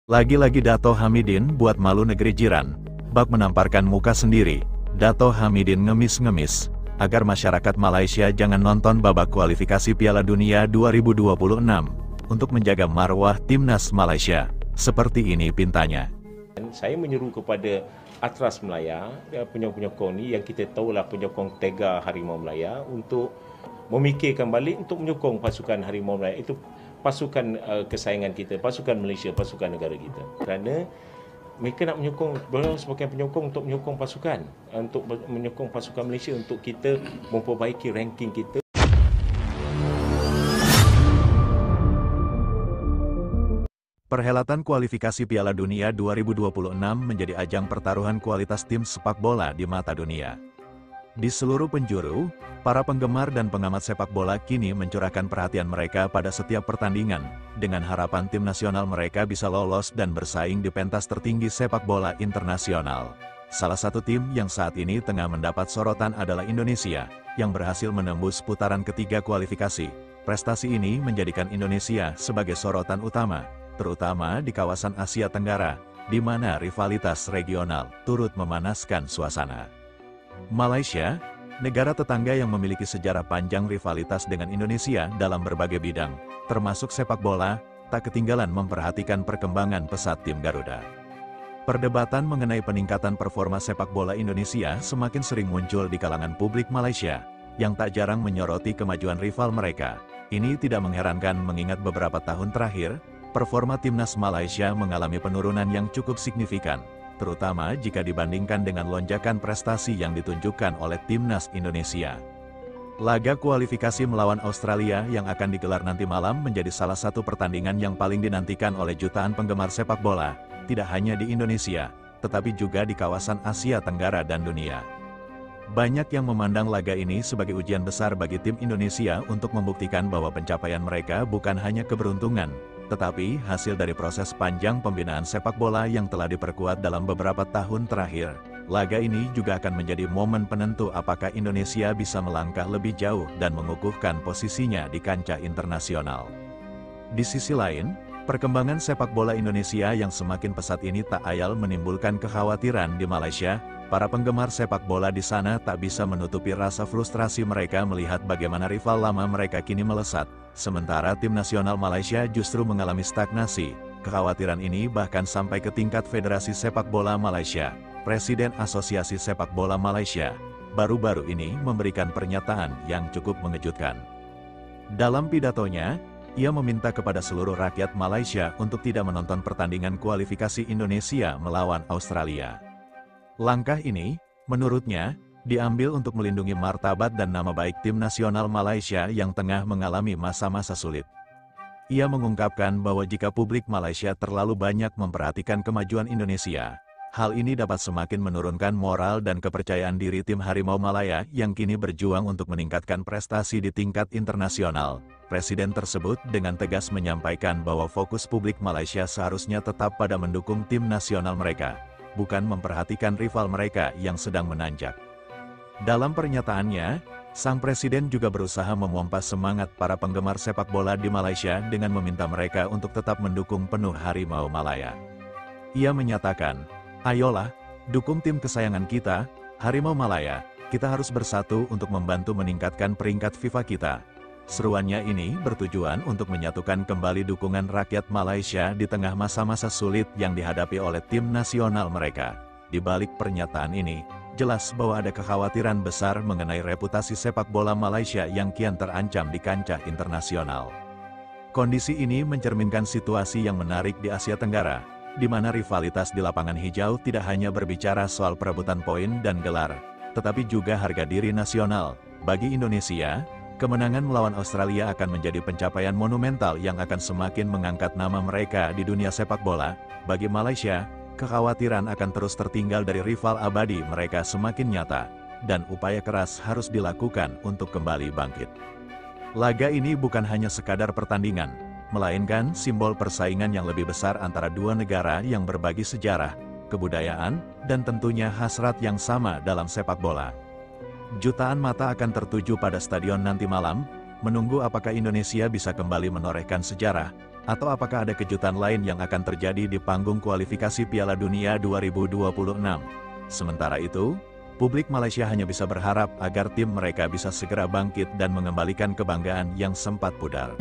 Lagi-lagi Dato Hamidin buat malu negeri jiran. Bak menamparkan muka sendiri, Dato Hamidin ngemis-ngemis, agar masyarakat Malaysia jangan nonton babak kualifikasi Piala Dunia 2026, untuk menjaga marwah timnas Malaysia. Seperti ini pintanya. Saya menyeru kepada Atras Melaya, penyokong-penyokong ni yang kita tahulah penyokong tega Harimau Melaya, untuk memikirkan balik untuk menyokong pasukan Harimau Melaya. Itu pasukan kesayangan kita, pasukan Malaysia, pasukan negara kita. Kerana mereka nak menyokong, beliau sebagai penyokong untuk menyokong pasukan, untuk menyokong pasukan Malaysia, untuk kita memperbaiki ranking kita. Perhelatan kualifikasi Piala Dunia 2026 menjadi ajang pertaruhan kualitas tim sepak bola di mata dunia. Di seluruh penjuru, para penggemar dan pengamat sepak bola kini mencurahkan perhatian mereka pada setiap pertandingan, dengan harapan tim nasional mereka bisa lolos dan bersaing di pentas tertinggi sepak bola internasional. Salah satu tim yang saat ini tengah mendapat sorotan adalah Indonesia, yang berhasil menembus putaran ketiga kualifikasi. Prestasi ini menjadikan Indonesia sebagai sorotan utama, terutama di kawasan Asia Tenggara, di mana rivalitas regional turut memanaskan suasana. Malaysia, negara tetangga yang memiliki sejarah panjang rivalitas dengan Indonesia dalam berbagai bidang, termasuk sepak bola, tak ketinggalan memperhatikan perkembangan pesat tim Garuda. Perdebatan mengenai peningkatan performa sepak bola Indonesia semakin sering muncul di kalangan publik Malaysia, yang tak jarang menyoroti kemajuan rival mereka. Ini tidak mengherankan mengingat beberapa tahun terakhir, performa timnas Malaysia mengalami penurunan yang cukup signifikan, terutama jika dibandingkan dengan lonjakan prestasi yang ditunjukkan oleh timnas Indonesia. Laga kualifikasi melawan Australia yang akan digelar nanti malam menjadi salah satu pertandingan yang paling dinantikan oleh jutaan penggemar sepak bola, tidak hanya di Indonesia, tetapi juga di kawasan Asia Tenggara dan dunia. Banyak yang memandang laga ini sebagai ujian besar bagi tim Indonesia untuk membuktikan bahwa pencapaian mereka bukan hanya keberuntungan, tetapi hasil dari proses panjang pembinaan sepak bola yang telah diperkuat dalam beberapa tahun terakhir. Laga ini juga akan menjadi momen penentu apakah Indonesia bisa melangkah lebih jauh dan mengukuhkan posisinya di kancah internasional. Di sisi lain, perkembangan sepak bola Indonesia yang semakin pesat ini tak ayal menimbulkan kekhawatiran di Malaysia. Para penggemar sepak bola di sana tak bisa menutupi rasa frustrasi mereka melihat bagaimana rival lama mereka kini melesat, sementara tim nasional Malaysia justru mengalami stagnasi. Kekhawatiran ini bahkan sampai ke tingkat Federasi Sepak Bola Malaysia. Presiden Asosiasi Sepak Bola Malaysia baru-baru ini memberikan pernyataan yang cukup mengejutkan. Dalam pidatonya, ia meminta kepada seluruh rakyat Malaysia untuk tidak menonton pertandingan kualifikasi Indonesia melawan Australia. Langkah ini, menurutnya, diambil untuk melindungi martabat dan nama baik tim nasional Malaysia yang tengah mengalami masa-masa sulit. Ia mengungkapkan bahwa jika publik Malaysia terlalu banyak memperhatikan kemajuan Indonesia, hal ini dapat semakin menurunkan moral dan kepercayaan diri tim Harimau Malaya yang kini berjuang untuk meningkatkan prestasi di tingkat internasional. Presiden tersebut dengan tegas menyampaikan bahwa fokus publik Malaysia seharusnya tetap pada mendukung tim nasional mereka, bukan memperhatikan rival mereka yang sedang menanjak. Dalam pernyataannya, sang presiden juga berusaha memompas semangat para penggemar sepak bola di Malaysia dengan meminta mereka untuk tetap mendukung penuh Harimau Malaya. Ia menyatakan, "Ayolah, dukung tim kesayangan kita, Harimau Malaya, kita harus bersatu untuk membantu meningkatkan peringkat FIFA kita." Seruannya ini bertujuan untuk menyatukan kembali dukungan rakyat Malaysia di tengah masa-masa sulit yang dihadapi oleh tim nasional mereka. Di balik pernyataan ini, jelas bahwa ada kekhawatiran besar mengenai reputasi sepak bola Malaysia yang kian terancam di kancah internasional. Kondisi ini mencerminkan situasi yang menarik di Asia Tenggara, di mana rivalitas di lapangan hijau tidak hanya berbicara soal perebutan poin dan gelar, tetapi juga harga diri nasional. Bagi Indonesia, kemenangan melawan Australia akan menjadi pencapaian monumental yang akan semakin mengangkat nama mereka di dunia sepak bola. Bagi Malaysia, kekhawatiran akan terus tertinggal dari rival abadi mereka semakin nyata, dan upaya keras harus dilakukan untuk kembali bangkit. Laga ini bukan hanya sekadar pertandingan, melainkan simbol persaingan yang lebih besar antara dua negara yang berbagi sejarah, kebudayaan, dan tentunya hasrat yang sama dalam sepak bola. Jutaan mata akan tertuju pada stadion nanti malam, menunggu apakah Indonesia bisa kembali menorehkan sejarah, Atau apakah ada kejutan lain yang akan terjadi di panggung kualifikasi Piala Dunia 2026? Sementara itu, publik Malaysia hanya bisa berharap agar tim mereka bisa segera bangkit dan mengembalikan kebanggaan yang sempat pudar.